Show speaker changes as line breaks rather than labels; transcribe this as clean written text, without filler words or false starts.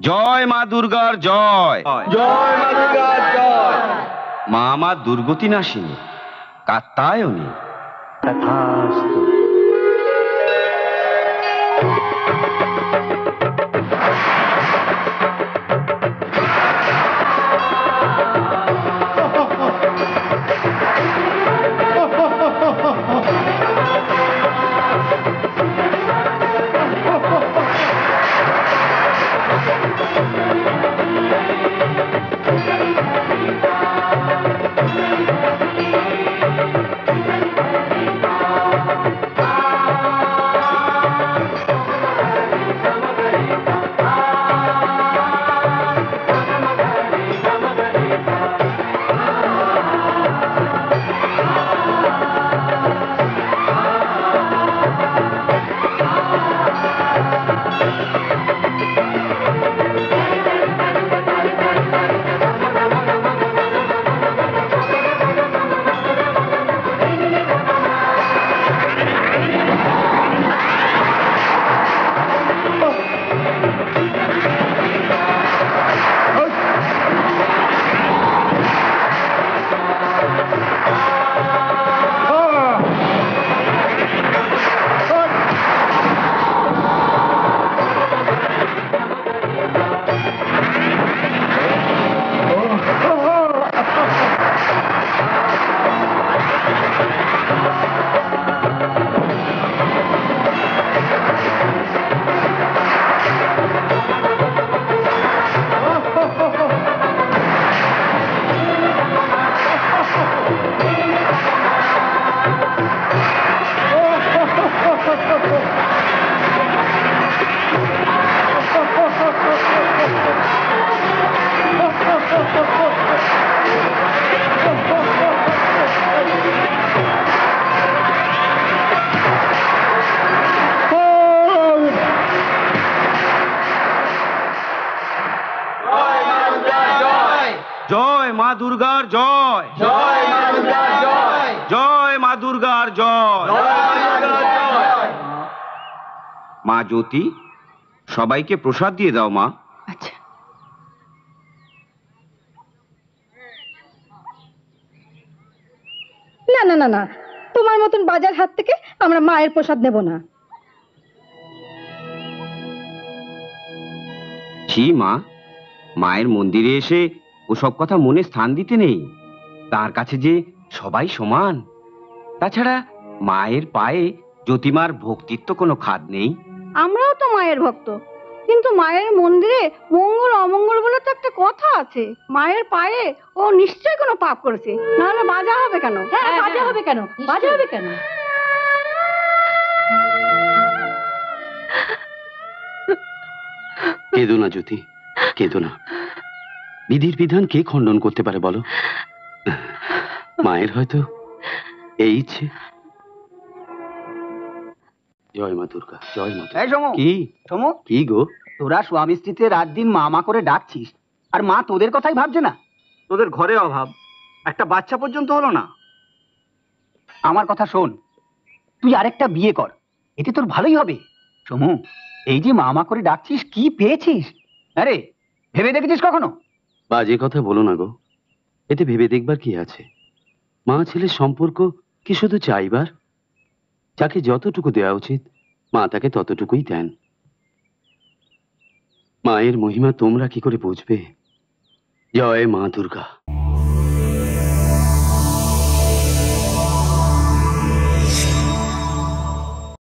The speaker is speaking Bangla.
জয় মা দুর্গার জয়।
জয় মা দুর্গার জয়।
মা আমার দুর্গতি নাশিনী, কাত্যায়নী।
তথাস্তু।
জয় মা দুর্গার জয়।
জয় মা দুর্গার জয়।
জয় মা দুর্গার জয়।
জয় মা দুর্গার জয়।
মা জ্যোতি, সবাইকে প্রসাদ দিয়ে দাও মা।
আচ্ছা। না না না না, তোমার মতন বাজার হাত থেকে আমরা মায়ের প্রসাদ নেব না।
ছি মা, মায়ের মন্দিরে এসে ওসব কথা মনে স্থান দিতে নেই। তার কাছে যে সবাই সমান। তাছাড়া মায়ের পায়ে জ্যোতিমার ভক্তির তো কোনো খাদ নেই।
আমরাও তো মায়ের ভক্ত, কিন্তু মায়ের মন্দিরে মঙ্গল অমঙ্গল বলে তো একটা কথা আছে। মায়ের পায়ে ও নিশ্চয়ই কোনো পাপ করেছে, নাহলে বাজা হবে কেন? হ্যাঁ, বাজা হবে কেন? বাজা হবে কেন?
কেঁদো না জ্যোতি, কেঁদো না। বিধির বিধান কে খণ্ডন করতে পারে বলো? মায়ের হয়তো এই ইচ্ছে। জয় মা দুর্গা, জয় মা দুর্গা।
এই সমু,
কি
সমু,
কি গো?
তোরা স্বামী স্ত্রীতে রাত দিন মা মা করে ডাকছিস, আর মা তোদের কথাই ভাবছে না?
তোদের ঘরে অভাব, একটা বাচ্চা পর্যন্ত হলো না।
আমার কথা শোন, তুই আরেকটা বিয়ে কর, এতে তোর ভালোই হবে। সমু, এই যে মা মা করে ডাকছিস, কি পেয়েছিস? আরে ভেবে দেখেছিস কখনো?
বাজে কথা বলো না গো, এতে ভেবে দেখবার কি আছে? মা ছেলের সম্পর্ক কি শুধু চাইবার? যাকে যতটুকু দেওয়া উচিত মা তাকে ততটুকুই দেন। মায়ের মহিমা তোমরা কি করে বুঝবে? জয় মা দুর্গা।